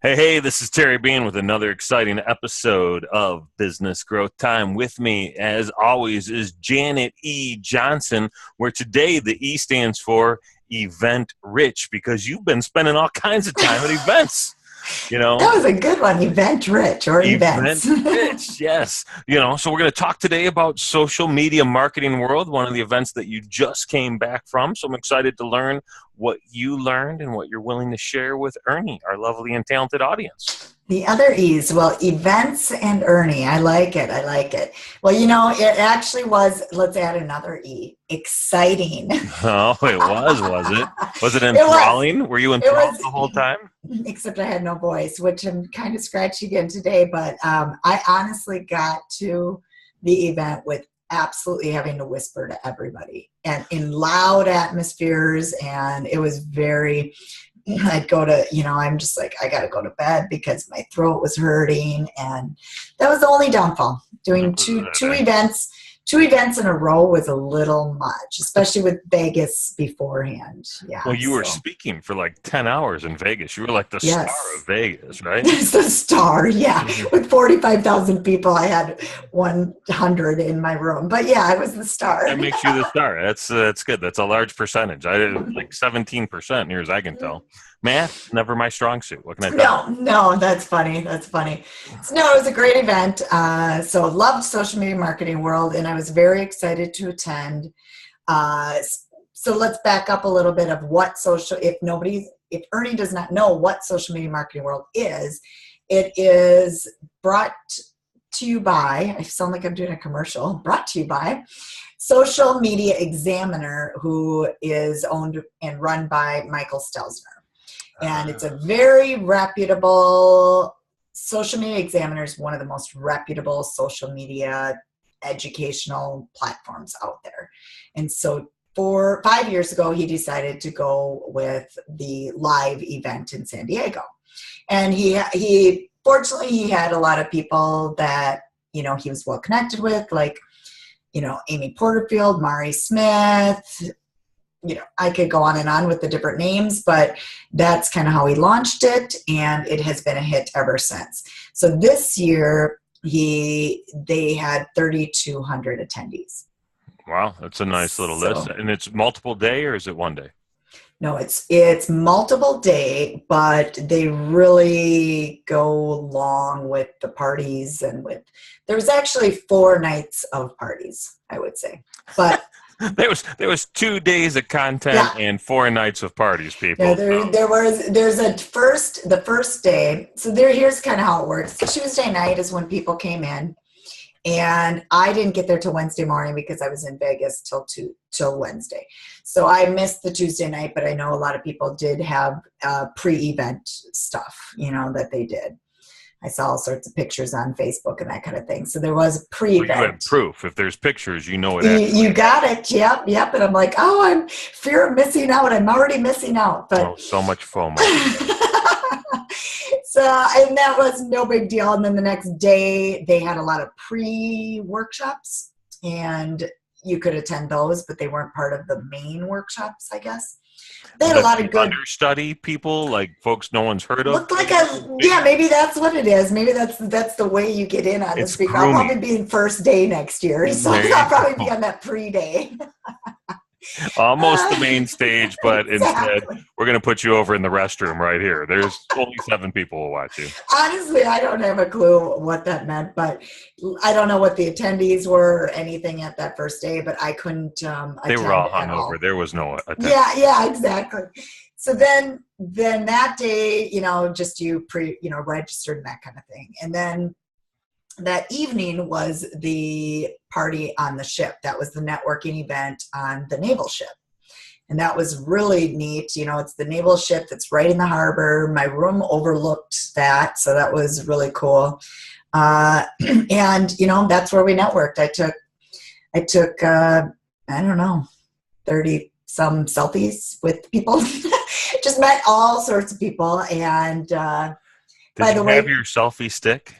Hey, this is Terry Bean with another exciting episode of Business Growth Time. With me, as always, is Janet E. Johnson, where today the E stands for Event Rich, because you've been spending all kinds of time at events. You know, that was a good one. Event rich or Event events. Rich, yes. So we're going to talk today about social media marketing world, one of the events that you just came back from. So I'm excited to learn what you learned and what you're willing to share with Ernie, our lovely and talented audience. The other E's, well, events and Ernie. I like it. Well, it actually was, let's add another E, exciting. Oh, it was it? Was it enthralling? Were you enthralled the whole time? Except I had no voice, which I'm kind of scratchy again today. But I honestly got to the event with absolutely having to whisper to everybody and in loud atmospheres. And it was I'd go to, I'm just like, I got to go to bed because my throat was hurting. And that was the only downfall. Doing two events in a row was a little much, especially with Vegas beforehand. Yeah. Well, you were speaking for like 10 hours in Vegas. You were like the star of Vegas, right? It's the star, yeah. With 45,000 people, I had 100 in my room. But yeah, I was the star. That makes you the star. That's good. That's a large percentage. I did like 17%, near as I can tell. Math, never my strong suit. What can I tell you? No, that's funny. So, no, it was a great event. So loved social media marketing world, and I was very excited to attend. So let's back up a little bit of what if Ernie does not know what social media marketing world is, it is brought to you by, I sound like I'm doing a commercial, brought to you by Social Media Examiner, who is owned and run by Michael Stelzner. And it's a very reputable, Social Media Examiner is one of the most reputable social media educational platforms out there. And so 5 years ago, he decided to go with the live event in San Diego. And he fortunately, he had a lot of people that, he was well connected with, like, Amy Porterfield, Mari Smith, I could go on and on with the different names, but that's kind of how he launched it, and it has been a hit ever since. So this year, they had 3,200 attendees. Wow, that's a nice little list. And it's multiple day, or is it one day? No, it's multiple day, but they really go long with the parties, and there was actually 4 nights of parties, I would say, but. There was 2 days of content and 4 nights of parties, people. Yeah, there's the first day. So here's kind of how it works. Tuesday night is when people came in, and I didn't get there till Wednesday morning because I was in Vegas till Wednesday. So I missed the Tuesday night, but I know a lot of people did have pre-event stuff, that they did. I saw all sorts of pictures on Facebook and that kind of thing. So there was a pre-event. Well, you had proof. If there's pictures, you know it. You got it. Yep. And I'm like, I'm fear of missing out. I'm already missing out. But so much FOMO. And that was no big deal. And then the next day, they had a lot of pre-workshops, and you could attend those, but they weren't part of the main workshops, I guess. They had a lot of good understudy people, like folks no one's heard of. Looked like maybe that's what it is. Maybe that's the way you get in on this. Because I'll probably be in first day next year, so I'll probably be on that pre-day. Almost the main stage, but instead we're going to put you over in the restroom right here. There's only 7 people who watch you. Honestly, I don't have a clue what that meant, but I don't know what the attendees were or anything at that first day, but I couldn't They were all hungover. There was no attendance. Yeah, exactly. So then that day, just you registered and that kind of thing. And then that evening was the party on the ship. That was the networking event on the naval ship. And that was really neat. It's the naval ship that's right in the harbor. My room overlooked that. So that was really cool. And, that's where we networked. I took I don't know, 30 some selfies with people. Just met all sorts of people. And Did you have your selfie stick?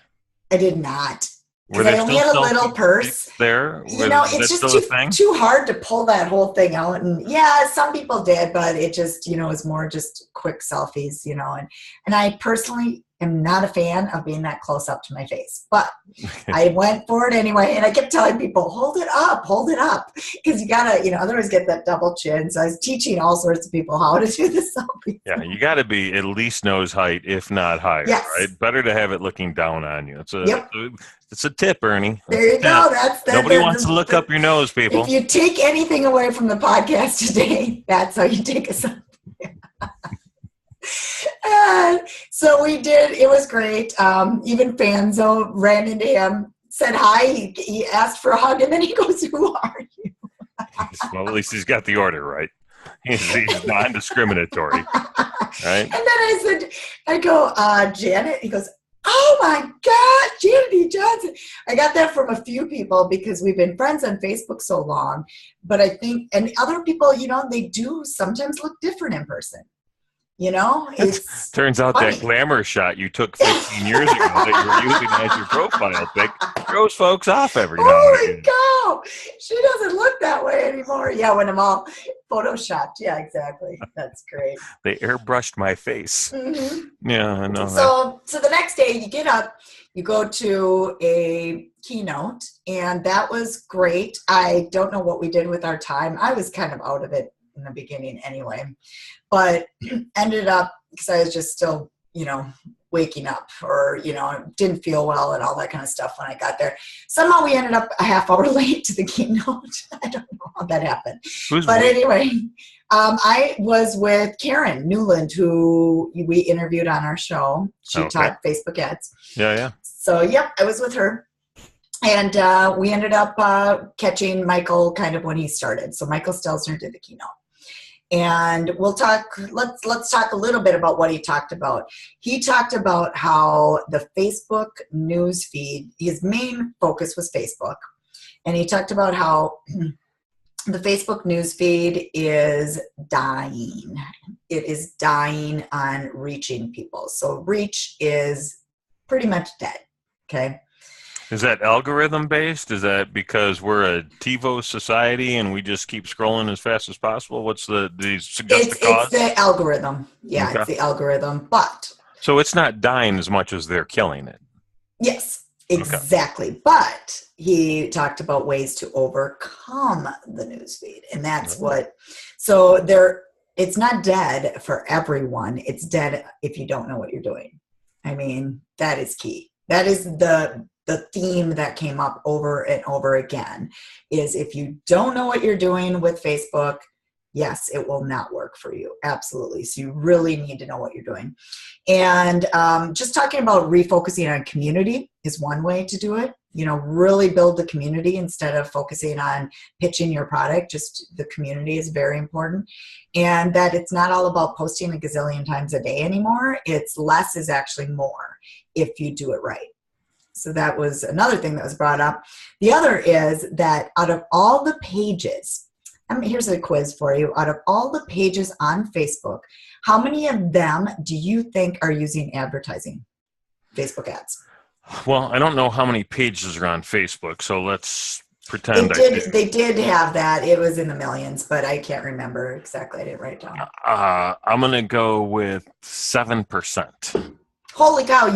I did not. Because I only had a little purse. It's just too hard to pull that whole thing out. And yeah, some people did, but it just, was more just quick selfies, and I personally, am not a fan of being that close up to my face, but I went for it anyway. And I kept telling people, hold it up, because you gotta, otherwise get that double chin. So I was teaching all sorts of people how to do the selfie. Yeah, you got to be at least nose height, if not higher, yes. right? Better to have it looking down on you. Yep. It's a tip, Ernie. There you go. Nobody wants to look up your nose, people. If you take anything away from the podcast today, that's how you take a selfie. So we did. It was great. Even Fanzo ran into him, said hi. He asked for a hug, and then he goes, "Who are you?" Well, at least he's got the order right. He's non-discriminatory, right? And then I go, Janet. He goes, "Oh my God, Janet E. Johnson." I got that from a few people because we've been friends on Facebook so long. But I think, and other people, they do sometimes look different in person. It turns out funny. That glamour shot you took 15 years ago that you were using as your profile pic throws folks off every now and again. Holy cow! She doesn't look that way anymore. Yeah, when I'm all photoshopped. Yeah, exactly. That's great. They airbrushed my face. Mm-hmm. Yeah, I know. So the next day you get up, you go to a keynote, and that was great. I don't know what we did with our time. I was kind of out of it in the beginning anyway, but ended up, because I was just still, waking up, or, didn't feel well and all that kind of stuff when I got there. Somehow we ended up a half hour late to the keynote. I don't know how that happened. Anyway, I was with Karen Newland, who we interviewed on our show. She taught Facebook ads. Yeah. So, yep, I was with her. And we ended up catching Michael kind of when he started. So Michael Stelzner did the keynote. And we'll talk, let's talk a little bit about what he talked about. He talked about how the Facebook news feed, his main focus was Facebook. And he talked about how the Facebook news feed is dying. It is dying on reaching people. So reach is pretty much dead, okay? Is that algorithm based? Is that because we're a TiVo society and we just keep scrolling as fast as possible? What's the suggested cause? It's the algorithm. Yeah, okay. It's the algorithm. But so it's not dying as much as they're killing it. Yes, exactly. Okay. But he talked about ways to overcome the newsfeed. And that's it's not dead for everyone. It's dead if you don't know what you're doing. I mean, that is key. That is the theme that came up over and over again, is if you don't know what you're doing with Facebook, yes, it will not work for you. Absolutely. So you really need to know what you're doing. And just talking about refocusing on community is one way to do it. Really build the community instead of focusing on pitching your product. Just the community is very important. And that it's not all about posting a gazillion times a day anymore. It's less is actually more if you do it right. So that was another thing that was brought up. The other is that out of all the pages, here's a quiz for you. Out of all the pages on Facebook, how many of them do you think are using advertising, Facebook ads? Well, I don't know how many pages are on Facebook, so let's pretend they did have that. It was in the millions, but I can't remember exactly. I didn't write it down. I'm going to go with 7%. Holy cow,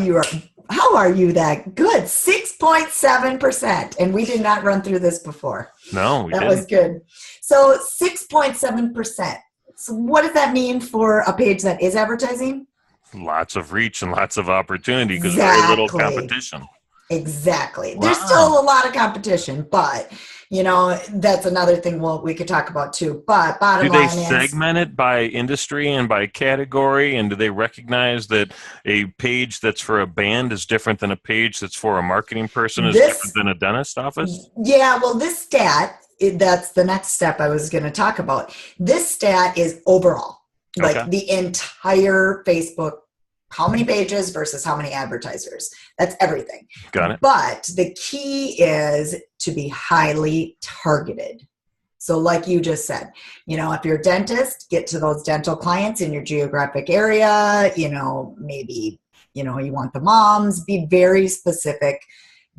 how are you that good? 6.7%. And we did not run through this before. No, we didn't. That was good. So 6.7%. So what does that mean for a page that is advertising? Lots of reach and lots of opportunity because very little competition. Exactly. Wow. There's still a lot of competition, but that's another thing we could talk about too. But bottom line is, do they segment it by industry and by category? And do they recognize that a page that's for a band is different than a page that's for a marketing person is different than a dentist office? Yeah, well, this stat, that's the next step I was going to talk about. This stat is overall. Like the entire Facebook, how many pages versus how many advertisers. That's everything. Got it. But the key is to be highly targeted. So like you just said, if you're a dentist, get to those dental clients in your geographic area, maybe, you want the moms, be very specific,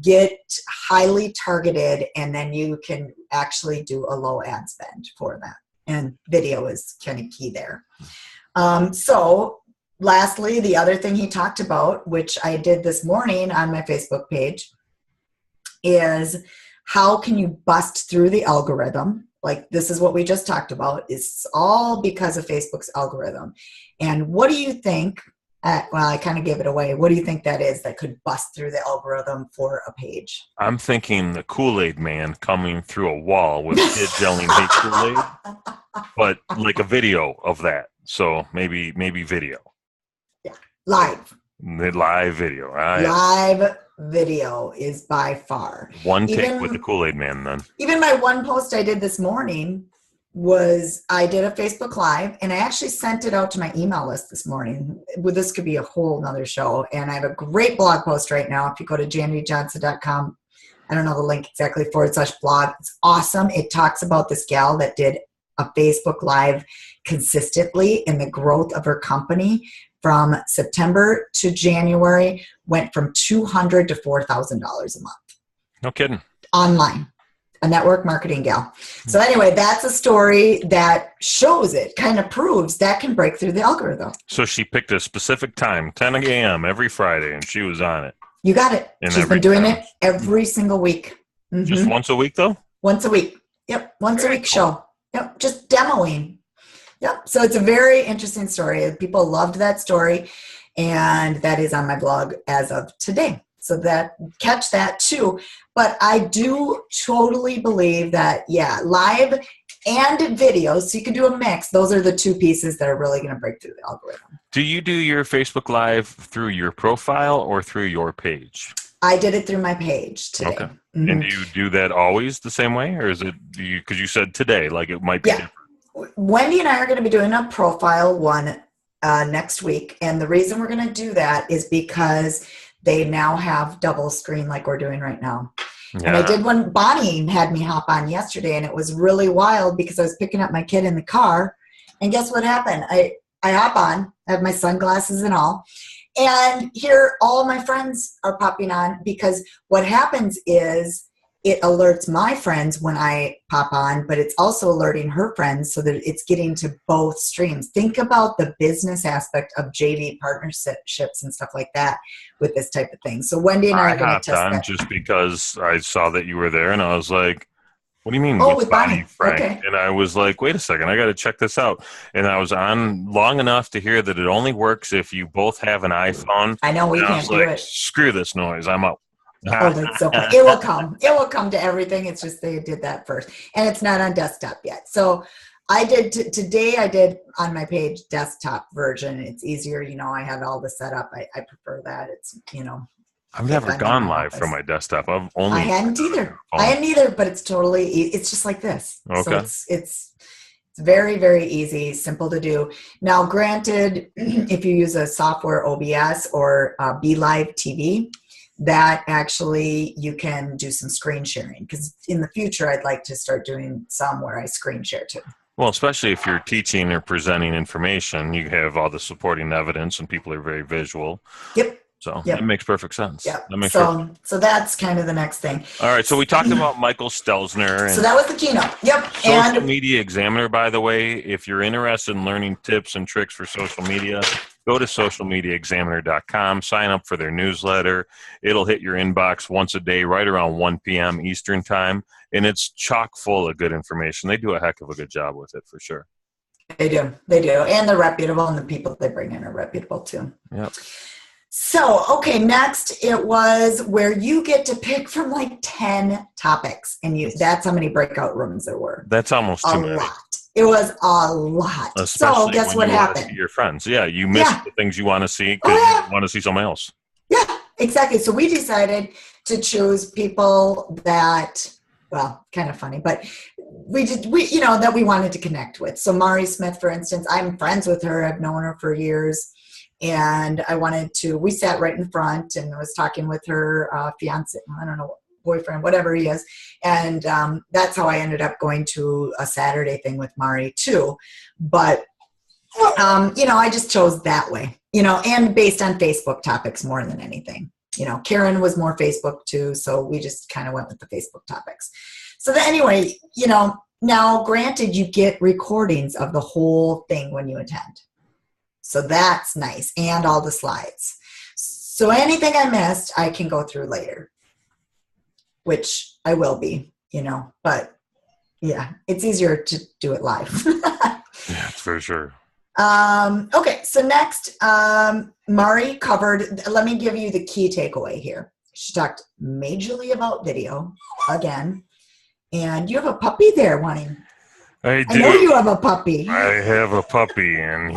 get highly targeted, and then you can actually do a low ad spend for that. And video is kind of key there. So lastly, the other thing he talked about, which I did this morning on my Facebook page, is how can you bust through the algorithm? Like, this is what we just talked about. It's all because of Facebook's algorithm. And what do you think? Well, I kind of gave it away. What do you think that is that could bust through the algorithm for a page? I'm thinking the Kool-Aid man coming through a wall with kids yelling, "Hey, Kool-Aid!" But like a video of that. So maybe video. Yeah, live. The live video. Live video is by far. One take with the Kool-Aid man then. Even my one post I did this morning was I did a Facebook Live, and I actually sent it out to my email list this morning. Well, this could be a whole nother show. And I have a great blog post right now. If you go to janvyjohnson.com, I don't know the link exactly /blog. It's awesome. It talks about this gal that did a Facebook Live consistently in the growth of her company from September to January, went from $200 to $4,000 a month. No kidding. Online. A network marketing gal. So anyway, that's a story that shows it, kind of proves that can break through the algorithm. So she picked a specific time, 10 a.m. every Friday, and she was on it. You got it. She's been doing it every single week. Mm-hmm. Just once a week, though? Once a week. Yep. Once a week show. Yep. Just demoing. Yep. So it's a very interesting story. People loved that story, and that is on my blog as of today. So that catch that too. But I do totally believe that, yeah, live and video, so you can do a mix. Those are the two pieces that are really going to break through the algorithm. Do you do your Facebook Live through your profile or through your page? I did it through my page today. Okay. Mm-hmm. And do you do that always the same way? Or is it, because you said today, like it might be different? Wendy and I are going to be doing a profile one next week. And the reason we're going to do that is because they now have double screen like we're doing right now. Yeah. And I did one, Bonnie had me hop on yesterday, and it was really wild because I was picking up my kid in the car. And guess what happened? I hop on, I have my sunglasses and all. And here all my friends are popping on, because what happens is it alerts my friends when I pop on, but it's also alerting her friends so that it's getting to both streams. Think about the business aspect of JV partnerships and stuff like that with this type of thing. So Wendy and I are going to test that. Just because I saw that you were there, and I was like, what do you mean? With Bonnie, Frank? Okay. And I was like, wait a second, I got to check this out. And I was on long enough to hear that it only works if you both have an iPhone. I know, we can't do it. Screw this noise, I'm out. Oh, that's so funny. It will come. It will come to everything. It's just they did that first. And it's not on desktop yet. So I did today, I did on my page desktop version. It's easier. I had all the setup. I prefer that. It's, I've never gone live from my desktop. I hadn't either, but it's totally, it's just like this. Okay. So it's very, very easy, simple to do. Now, granted, if you use a software OBS or BeLive TV, that actually you can do some screen sharing, because in the future I'd like to start doing some where I screen share too. Well, especially if you're teaching or presenting information, you have all the supporting evidence and people are very visual. Yep. So that makes perfect sense. Yeah. So that's kind of the next thing. All right. So we talked about Michael Stelzner. And so that was the keynote. Yep. Social Media Examiner, by the way, if you're interested in learning tips and tricks for social media, go to socialmediaexaminer.com, sign up for their newsletter. It'll hit your inbox once a day, right around 1 p.m. Eastern time. And it's chock full of good information. They do a heck of a good job with it for sure. They do. And they're reputable, and the people they bring in are reputable too. Yep. So, okay, next it was where you get to pick from like 10 topics, and that's how many breakout rooms there were. That's almost too many. A lot. It was a lot. Especially so guess what happened? Your friends. Yeah, you missed the things you want to see because you want to see someone else. Yeah, exactly. So we decided to choose people that, well, kind of funny, but that we wanted to connect with. So Mari Smith, for instance, I'm friends with her. I've known her for years. And we sat right in front, and I was talking with her fiance, I don't know, boyfriend, whatever he is. And that's how I ended up going to a Saturday thing with Mari too. But, I just chose that way, and based on Facebook topics more than anything. Karen was more Facebook too. So we just kind of went with the Facebook topics. So anyway, now granted, you get recordings of the whole thing when you attend. So that's nice. And all the slides. So anything I missed, I can go through later, which I will be, but yeah, it's easier to do it live. Yeah, for sure. Okay, so next, Mari covered, let me give you the key takeaway here. She talked majorly about video again, and you have a puppy there wanting. I I know you have a puppy. I have a puppy, and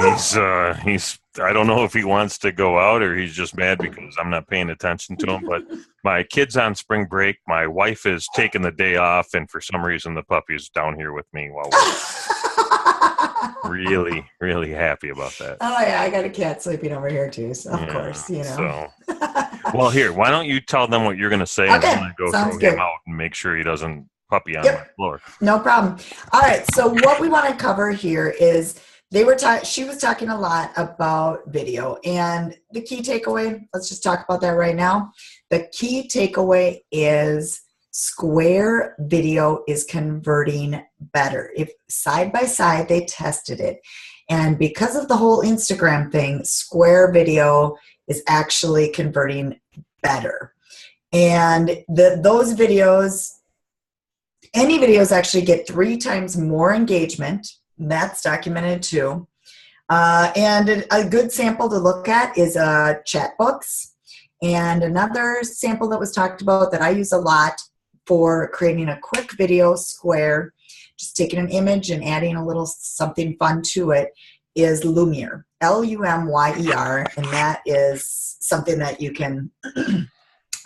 he's I don't know if he wants to go out or he's just mad because I'm not paying attention to him, but my kid's on spring break. My wife is taking the day off, and for some reason the puppy's down here with me while we're really, really happy about that. Oh yeah, I got a cat sleeping over here too, so of course, So, well, here, why don't you tell them what you're going to say, and I'm going to go throw him out and make sure he doesn't puppy on my floor. No problem. All right, so what we want to cover here is she was talking a lot about video, and the key takeaway, let's just talk about that right now. The key takeaway is Square video is converting better. If side by side they tested it, and because of the whole Instagram thing, Square video is actually converting better. And those videos, any videos actually get 3 times more engagement. That's documented too. And a good sample to look at is chat books. And another sample that was talked about that I use a lot for creating a quick video, Square, just taking an image and adding a little something fun to it, is Lumiere, Lumyer, and that is something that you can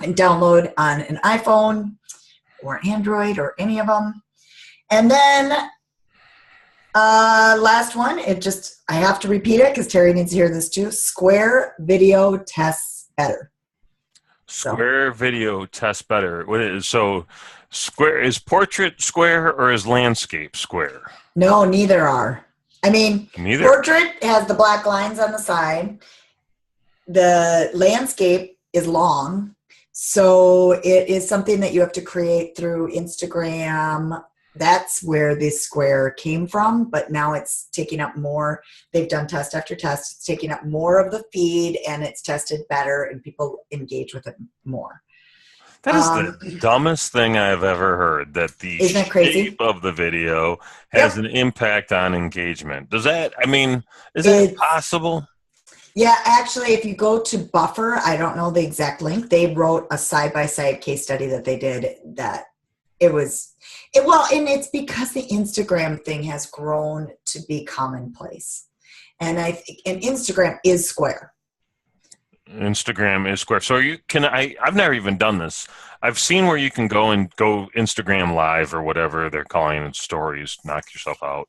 download on an iPhone or Android or any of them. And then last one, I have to repeat it because Terry needs to hear this too. Square video tests better. Square video tests better. What is so? Square is portrait square or is landscape square? No, neither are. I mean, neither. Portrait has the black lines on the side. The landscape is long, so it is something that you have to create through Instagram. That's where this Square came from, but now it's taking up more. They've done test after test. It's taking up more of the feed, and it's tested better, and people engage with it more. That is the dumbest thing I've ever heard, that the shape of the video has an impact on engagement. Is that possible? Yeah, actually, if you go to Buffer, I don't know the exact link, they wrote a side-by-side case study that they did that and it's because the Instagram thing has grown to be commonplace. And I think, and Instagram is Square. Instagram is Square. So I've never even done this. I've seen where you can go Instagram Live or whatever they're calling it, stories, knock yourself out.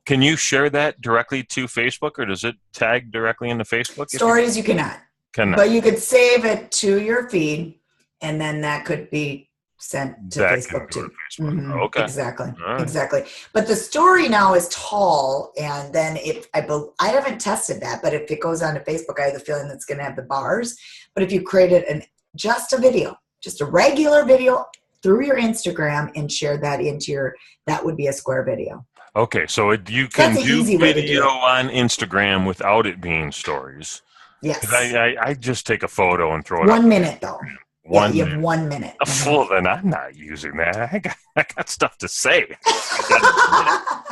Can you share that directly to Facebook, or does it tag directly into Facebook? Stories you cannot. But you could save it to your feed, and then that could be sent to Facebook too. Mm-hmm. Okay. Exactly. Right. Exactly. But the story now is tall, and then I haven't tested that, but if it goes onto Facebook, I have the feeling it's going to have the bars. But if you created just a regular video through your Instagram and share that into that would be a Square video. Okay, so you can do video on Instagram without it being stories. Yes. I just take a photo and throw it 1 minute though. You have 1 minute. Well, then I'm not using that. I got stuff to say.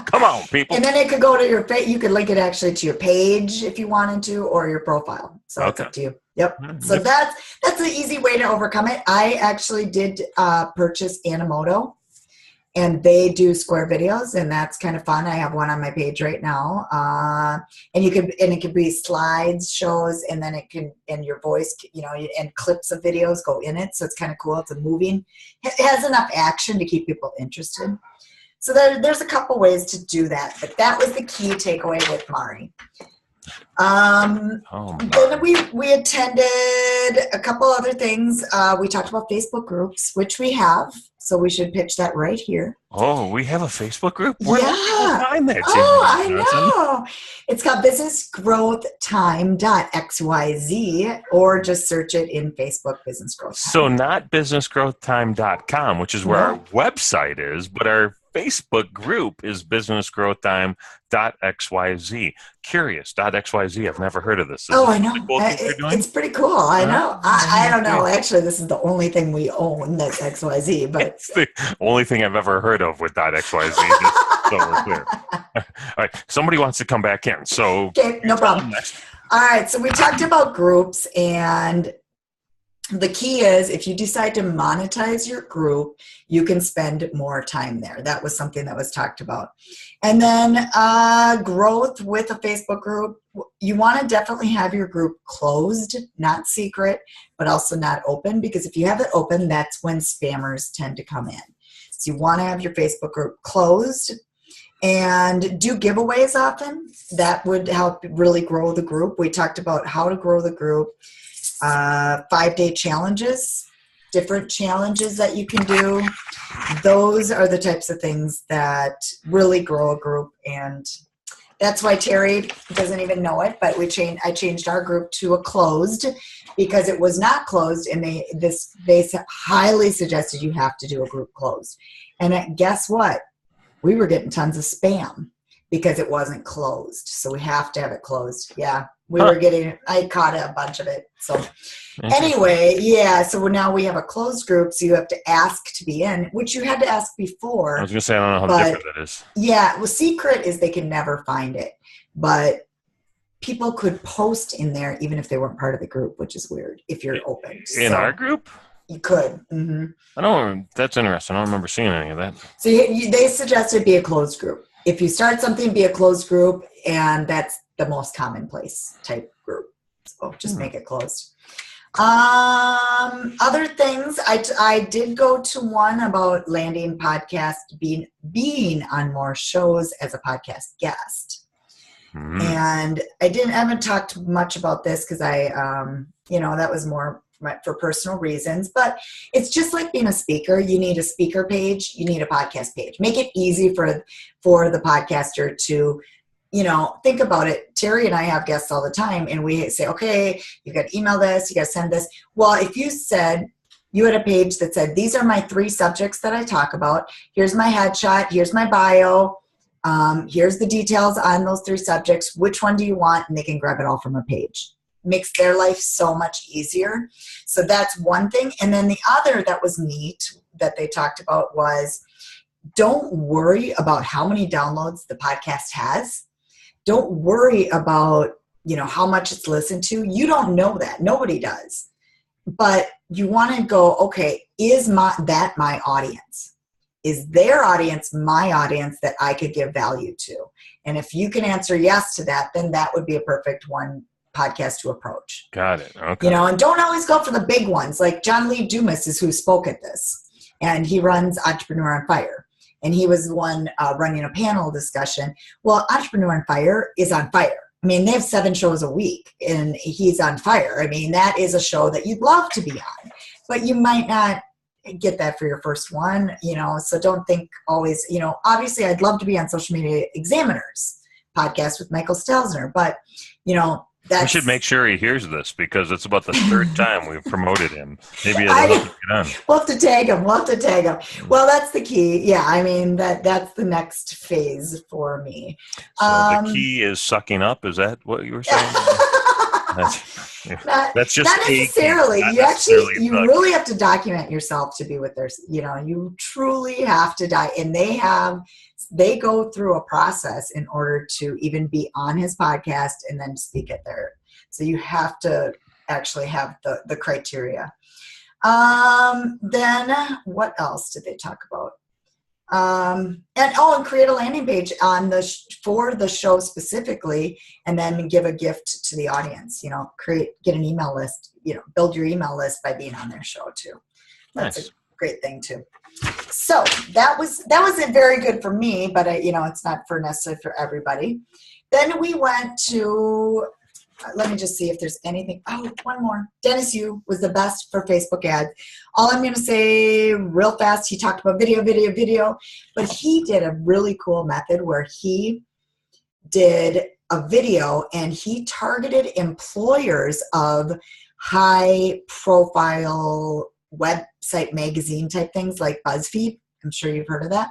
Come on, people. And then it could go to your page. You could link it actually to your page if you wanted to, or your profile. So it's up to you. Yep. So that's an easy way to overcome it. I actually did purchase Animoto, and they do Square videos, and that's kind of fun. I have one on my page right now, and it could be slides, shows, and then and your voice, and clips of videos go in it. So it's kind of cool. It's it has enough action to keep people interested. So there's a couple ways to do that, but that was the key takeaway with Mari. Then we attended a couple other things. We talked about Facebook groups, which we have. So we should pitch that right here. Oh, we have a Facebook group? Where do people find that? I know. It's called BusinessGrowthTime.xyz, or just search it in Facebook, Business Growth Time. So not BusinessGrowthTime.com, which is where our website is, but our Facebook group is BusinessGrowthTime.xyz. Curious, .xyz. I've never heard of this. Is Oh, this I know. the cool thing you're doing? It's pretty cool. I know. I don't know. Actually, this is the only thing we own that's XYZ, but It's the only thing I've ever heard of with .xyz. Just so we're clear. All right, somebody wants to come back in, so okay, no problem. All right, so we talked about groups, and the key is if you decide to monetize your group, you can spend more time there. That was something that was talked about. And then growth with a Facebook group, you want to definitely have your group closed, not secret, but also not open, because if you have it open, that's when spammers tend to come in. So you want to have your Facebook group closed and do giveaways often. That would help really grow the group. We talked about how to grow the group. 5-day challenges, different challenges that you can do. Those are the types of things that really grow a group, and that's why Terry doesn't even know it, but I changed our group to a closed because it was not closed, and they highly suggested you have to do a group closed. And guess what? We were getting tons of spam because it wasn't closed. So we have to have it closed. Yeah. I caught a bunch of it. So anyway, yeah. So now we have a closed group. So you have to ask to be in, which you had to ask before. I was going to say, I don't know how different that is. Yeah. Well, secret is they can never find it, but people could post in there even if they weren't part of the group, which is weird if you're open. In our group? You could. Mm-hmm. I don't. That's interesting. I don't remember seeing any of that. So they suggested be a closed group. If you start something, be a closed group, and that's the most commonplace type group. So just make it closed. Other things, I did go to one about landing podcast, being on more shows as a podcast guest. And I haven't talked much about this because that was more for personal reasons, but it's just like being a speaker. You need a speaker page, you need a podcast page. Make it easy for the podcaster to, think about it. Terry and I have guests all the time, and we say, okay, you got to email this, you got to send this. Well, if you said you had a page that said, these are my 3 subjects that I talk about. Here's my headshot. Here's my bio. Here's the details on those 3 subjects. Which one do you want? And they can grab it all from a page. Makes their life so much easier. So that's one thing. And then the other that was neat that they talked about was, don't worry about how many downloads the podcast has. Don't worry about, how much it's listened to. You don't know that. Nobody does. But you want to go, okay, is that my audience? Is their audience my audience that I could give value to? And if you can answer yes to that, then that would be a perfect podcast to approach. Got it. Okay. And don't always go for the big ones. Like John Lee Dumas is who spoke at this, and he runs Entrepreneur on Fire. And he was the one running a panel discussion. Well, Entrepreneur on Fire is on fire. I mean, they have 7 shows a week, and he's on fire. I mean, that is a show that you'd love to be on, but you might not get that for your first one, so don't think always, obviously I'd love to be on Social Media Examiner's podcast with Michael Stelzner, but, we should make sure he hears this because it's about the 3rd time we've promoted him. Maybe it'll help him get on. We'll have to tag him. Well, that's the key. Yeah, I mean, that's the next phase for me. So the key is sucking up. Is that what you were saying? That's just not necessarily. You really have to document yourself to be with their. You truly have to and they go through a process in order to even be on his podcast and then speak at their. So you have to actually have the criteria. Then what else did they talk about? And create a landing page for the show specifically, and then give a gift to the audience. Get an email list. Build your email list by being on their show too. That's nice. A great thing too. So that was very good for me, but it's not necessarily for everybody. Then we went to. Let me just see if there's anything. Oh, one more. Dennis Yu was the best for Facebook ads. All I'm going to say real fast, he talked about video, but he did a really cool method where he did a video and he targeted employers of high profile website magazine type things like BuzzFeed. I'm sure you've heard of that.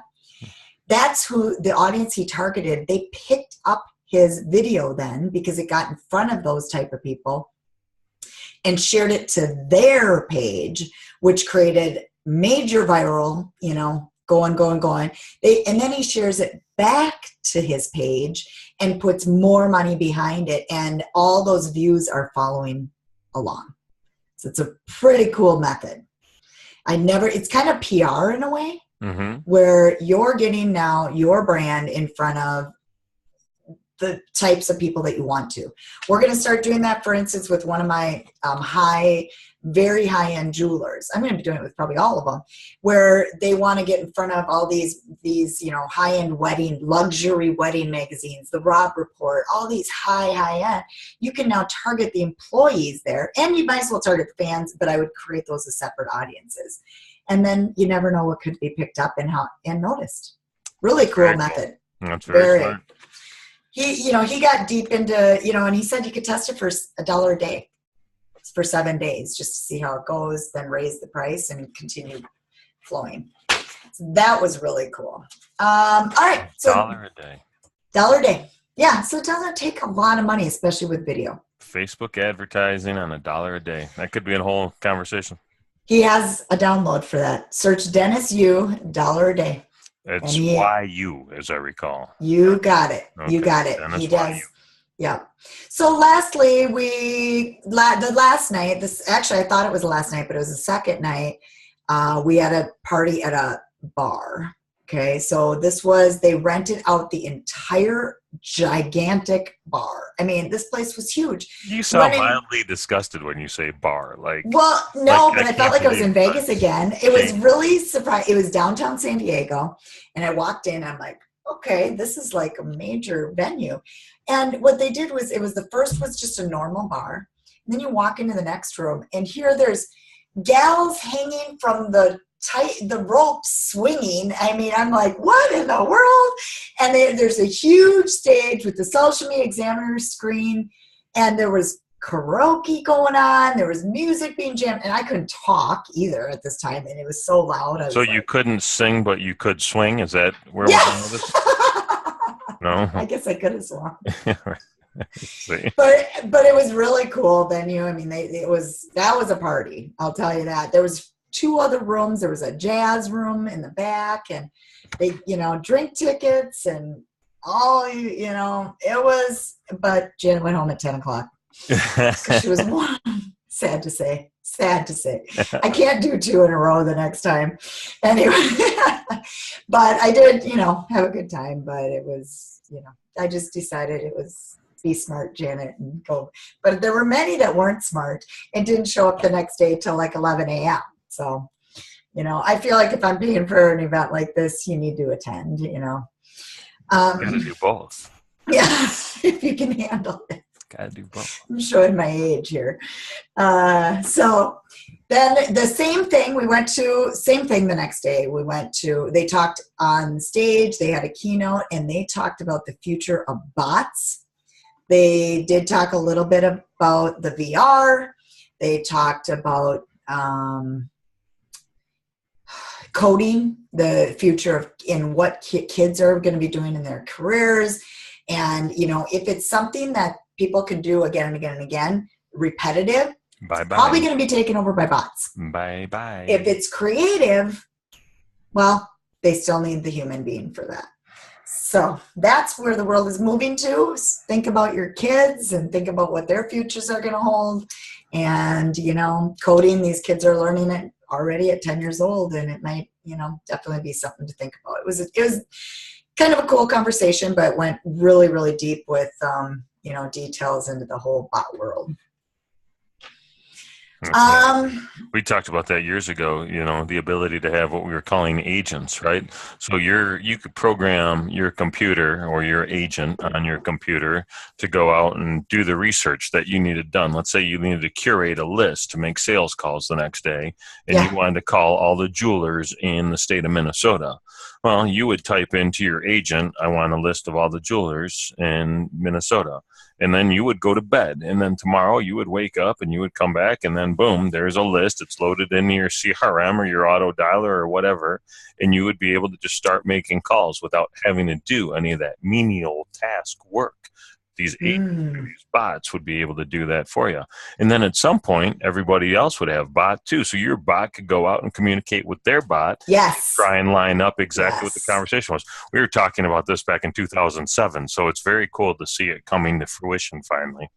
that's who the audience he targeted. They picked up his video then because it got in front of those type of people and shared it to their page, which created major viral, going. And then he shares it back to his page and puts more money behind it. And all those views are following along. So it's a pretty cool method. It's kind of PR in a way, where you're getting now your brand in front of the types of people that you want to. We're going to start doing that, for instance, with one of my very high-end jewelers. I'm going to be doing it with probably all of them, where they want to get in front of all these high-end luxury wedding magazines, the Rob Report, all these high-end. You can now target the employees there, and you might as well target the fans, but I would create those as separate audiences. And then you never know what could be picked up and noticed. Really cool method. That's very smart. He got deep into, and he said you could test it for $1 a day for 7 days just to see how it goes, then raise the price and continue flowing. So that was really cool. All right. So $1 a day. $1 a day. Yeah. So it doesn't take a lot of money, especially with video. Facebook advertising on $1 a day. That could be a whole conversation. He has a download for that. Search Dennis Yu, $1 a day. It's YU, as I recall. You got it. Okay. You got it. Dennis He does. YU. Yeah. So lastly, the last night, I thought it was the last night, but it was the second night. We had a party at a bar. Okay. So they rented out the entire gigantic bar. I mean, this place was huge. You sound mildly disgusted when you say bar. But I felt like I was in Vegas again. It was really surprising. It was downtown San Diego. And I walked in, I'm like, okay, this is like a major venue. And what they did was, the first was just a normal bar. And then you walk into the next room, and here there's gals hanging from the ropes swinging. I mean, I'm like, what in the world? And there's a huge stage with the Social Media Examiner screen, and there was karaoke going on. There was music being jammed, and I couldn't talk either at this time, and it was so loud. So you couldn't sing, but you could swing? Is that where we're going with this? No? I guess I could as well. But it was really cool venue. I mean, that was a party. I'll tell you that. There was 2 other rooms. There was a jazz room in the back, and they, drink tickets and all, it was, but Jen went home at 10 o'clock. She was sad to say. I can't do 2 in a row the next time. Anyway, but I did, have a good time, but it was, I just decided it was be smart, Janet, and go. But there were many that weren't smart and didn't show up the next day till like 11 a.m. So, I feel like if I'm paying for an event like this, you need to attend, Gotta do both. Yeah, if you can handle it. Gotta do both. I'm showing my age here. So then the same thing the next day. They talked on stage, they had a keynote, and they talked about the future of bots. They did talk a little bit about the VR. They talked about coding, the future in what kids are going to be doing in their careers. And, if it's something that people can do again and again and again, repetitive, bye-bye. Probably going to be taken over by bots. Bye-bye. If it's creative, well, they still need the human being for that. So that's where the world is moving to. Think about your kids and think about what their futures are going to hold. And, coding, these kids are learning it already at 10 years old, and it might, definitely be something to think about. It was kind of a cool conversation, but went really, really deep with, details into the whole bot world. We talked about that years ago, the ability to have what we were calling agents, right? So you could program your computer or your agent on your computer to go out and do the research that you needed done. Let's say you needed to curate a list to make sales calls the next day, and you wanted to call all the jewelers in the state of Minnesota. Well, you would type into your agent, I want a list of all the jewelers in Minnesota. And then you would go to bed. And then tomorrow you would wake up and you would come back and then boom, there's a list. It's loaded into your CRM or your auto dialer or whatever. And you would be able to just start making calls without having to do any of that menial task work. These these bots would be able to do that for you. And then at some point, everybody else would have bot too. So your bot could go out and communicate with their bot. Yes. Try and line up exactly what the conversation was. We were talking about this back in 2007. So it's very cool to see it coming to fruition finally.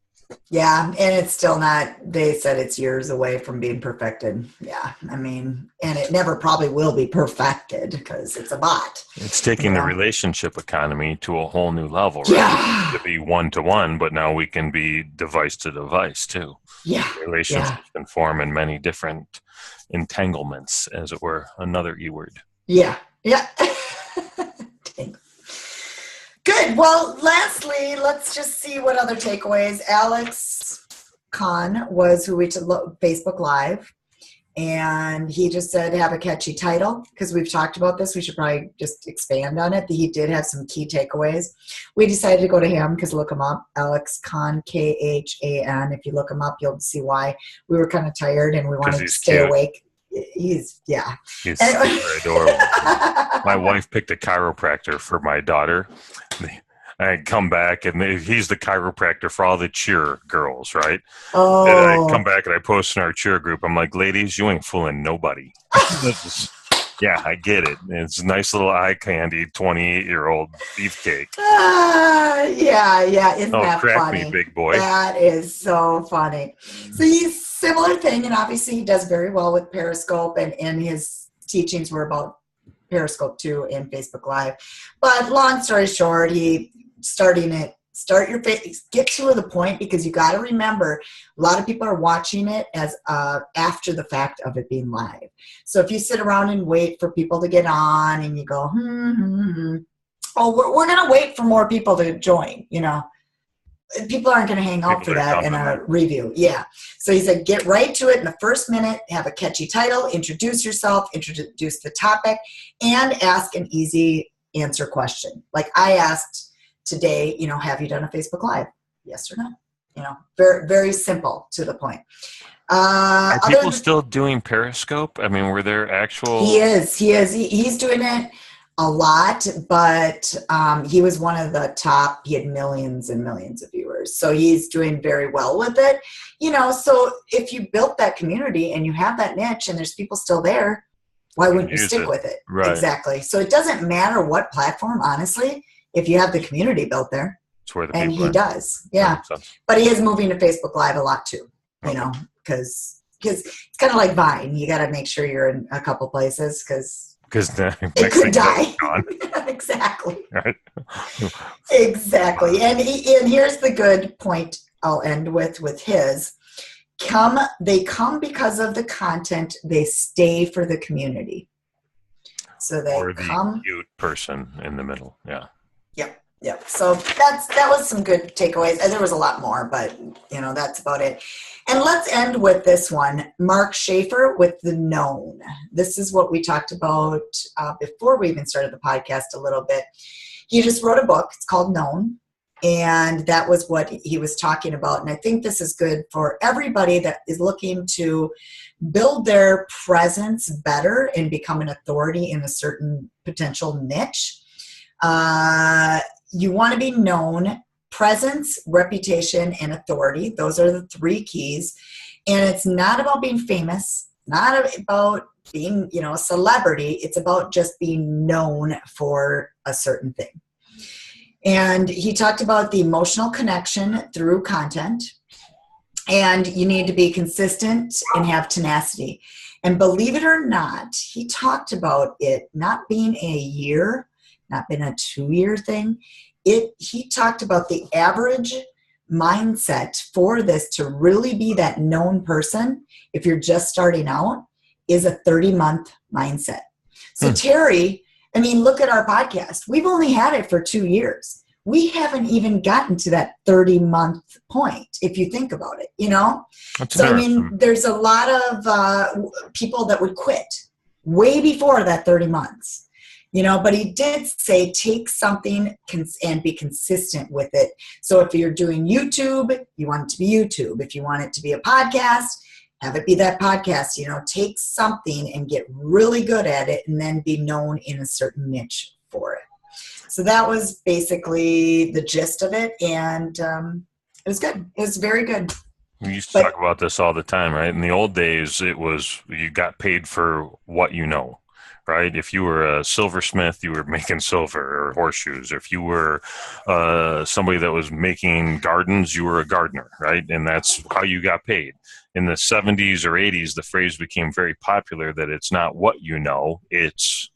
Yeah, and it's still not, they said it's years away from being perfected. Yeah, I mean, and it never probably will be perfected because it's a bot. It's taking the relationship economy to a whole new level, right? Yeah. To be one-to-one, but now we can be device-to-device too. Yeah. Relationships can form in many different entanglements, as it were, another E-word. Yeah, yeah. Good. Well, lastly, let's just see what other takeaways. Alex Kahn was who we took Facebook Live, and he just said have a catchy title because we've talked about this. We should probably just expand on it. He did have some key takeaways. We decided to go to him because look him up, Alex Kahn, Khan. If you look him up, you'll see why. We were kind of tired and we wanted to stay awake. He's super adorable. My wife picked a chiropractor for my daughter. I come back and he's the chiropractor for all the cheer girls, right? Oh. And I come back and I post in our cheer group. I'm like, ladies, you ain't fooling nobody. Yeah, I get it. It's a nice little eye candy 28-year-old beefcake. Yeah. Isn't that crack funny? Me, big boy. That is so funny. So he's similar thing, and obviously he does very well with Periscope, and his teachings were about Periscope too and Facebook Live. But long story short, get to the point because you got to remember a lot of people are watching it as after the fact of it being live. So if you sit around and wait for people to get on and you go, we're going to wait for more people to join, people aren't going to hang out for that in a review. Yeah. So he said, get right to it in the first minute, have a catchy title, introduce yourself, introduce the topic, and ask an easy answer question. Like I asked today, have you done a Facebook Live? Yes or no? Very, very simple to the point. Are people still doing Periscope? I mean, were there actual... He is. He's doing it a lot, but he was one of the top. He had millions and millions of viewers. So he's doing very well with it. So if you built that community and you have that niche and there's people still there, why wouldn't you stick with it? Right. Exactly. So it doesn't matter what platform, honestly, if you have the community built there. It's where the and people he are. Does. Yeah. But he is moving to Facebook Live a lot too, because it's kind of like Vine. You got to make sure you're in a couple places because it could die. Exactly. Right. Exactly. And here's the good point I'll end with his. They come because of the content. They stay for the community. So they or the cute person in the middle. Yeah. Yep. So that was some good takeaways. And there was a lot more, but that's about it. And let's end with this one. Mark Schaefer with the known. This is what we talked about before we even started the podcast a little bit. He just wrote a book. It's called Known. And that was what he was talking about. And I think this is good for everybody that is looking to build their presence better and become an authority in a certain potential niche. You want to be known, presence, reputation, and authority. Those are the three keys. And it's not about being famous, not about being, a celebrity. It's about just being known for a certain thing. And he talked about the emotional connection through content. And you need to be consistent and have tenacity. And believe it or not, he talked about it not being a year, not been a 2-year thing. He talked about the average mindset for this to really be that known person, if you're just starting out, is a 30-month mindset. So Terry, look at our podcast. We've only had it for 2 years. We haven't even gotten to that 30-month point, if you think about it, So, there's a lot of people that would quit way before that 30 months. But he did say take something and be consistent with it. So if you're doing YouTube, you want it to be YouTube. If you want it to be a podcast, have it be that podcast. Take something and get really good at it and then be known in a certain niche for it. So that was basically the gist of it, and it was good. It was very good. We used to talk about this all the time, right? In the old days, it was you got paid for what you know, right? If you were a silversmith, you were making silver or horseshoes. If you were somebody that was making gardens, you were a gardener, right? And that's how you got paid. In the 70s or 80s, the phrase became very popular that it's not what you know, it's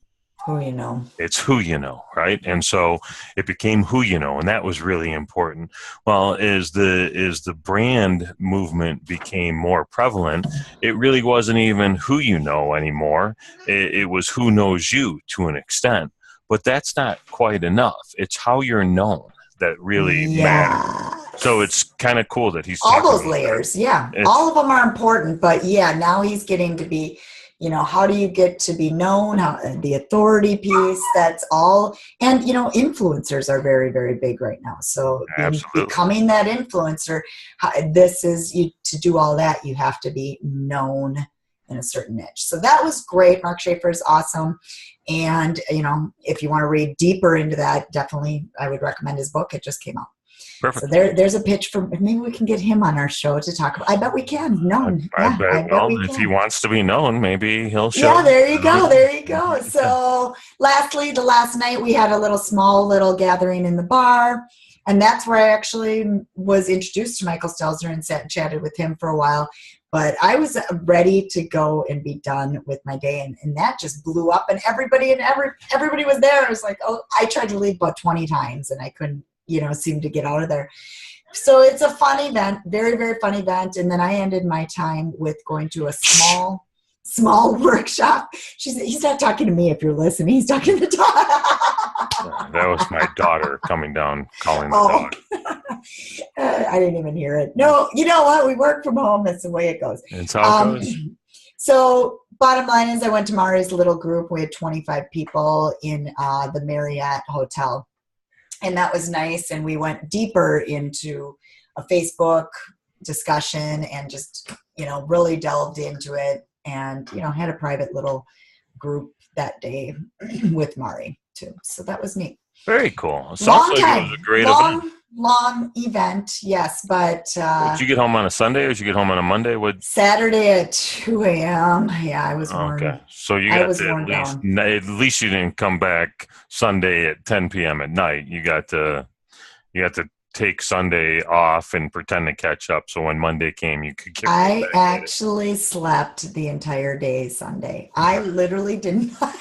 who you know. It's who you know, right? And so it became who you know, and that was really important. Well, as the brand movement became more prevalent, it really wasn't even who you know anymore. It was who knows you to an extent. But that's not quite enough. It's how you're known that really matters. So it's kind of cool that he's all those layers. That. Yeah, all of them are important. But now he's getting to be. How do you get to be known? How the authority piece, that's all. And, influencers are very, very big right now. So becoming that influencer, to do all that, you have to be known in a certain niche. So that was great. Mark Schaefer is awesome. And, if you want to read deeper into that, definitely I would recommend his book. It just came out. Perfect. So there's a pitch for maybe we can get him on our show to talk about. I bet we can. Known. I bet if he wants to be known, maybe he'll show. Yeah, there you go. There you go. So lastly, the last night we had a small gathering in the bar. And that's where I actually was introduced to Michael Stelzner and sat and chatted with him for a while. But I was ready to go and be done with my day. And that just blew up. And everybody was there. I was like, I tried to leave about 20 times and I couldn't, seem to get out of there. So it's a fun event, very, very fun event. And then I ended my time with going to a small workshop. He's not talking to me if you're listening. He's talking to the dog. That was my daughter coming down, calling the dog. I didn't even hear it. No, you know what? We work from home. That's the way it goes. That's how it goes. So bottom line is I went to Mari's little group. We had 25 people in the Marriott Hotel. And that was nice. And we went deeper into a Facebook discussion and just, really delved into it and, had a private little group that day with Mari too. So that was neat. Very cool. It sounds like it was a great event. Long event, yes, but did you get home on a Sunday or did you get home on a Monday? Saturday at 2 a.m. Yeah, I was worn. Okay, so you got to at least you didn't come back Sunday at 10 p.m. at night. You got to take Sunday off and pretend to catch up. So when Monday came, you could get I actually slept the entire day Sunday. I literally did not.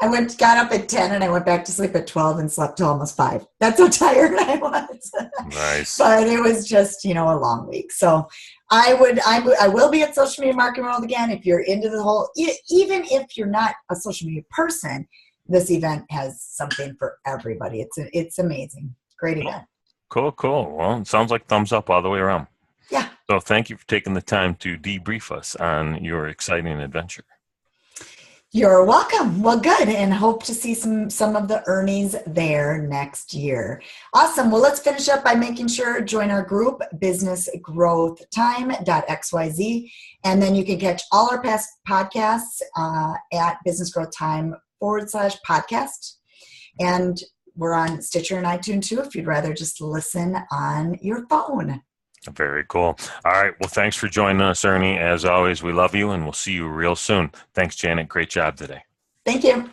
I got up at 10 and I went back to sleep at 12 and slept till almost 5. That's how tired I was. Nice. But it was just, a long week. So I will be at Social Media Marketing World again. If you're into the whole, even if you're not a social media person, this event has something for everybody. It's amazing. Great event. Cool. Well, it sounds like thumbs up all the way around. Yeah. So thank you for taking the time to debrief us on your exciting adventure. You're welcome. Well, good. And hope to see some of the earnings there next year. Awesome. Well, let's finish up by making sure join our group, BusinessGrowthTime.xyz. And then you can catch all our past podcasts at BusinessGrowthTime.podcast. And we're on Stitcher and iTunes too, if you'd rather just listen on your phone. Very cool. All right. Well, thanks for joining us, Ernie. As always, we love you and we'll see you real soon. Thanks, Janet. Great job today. Thank you.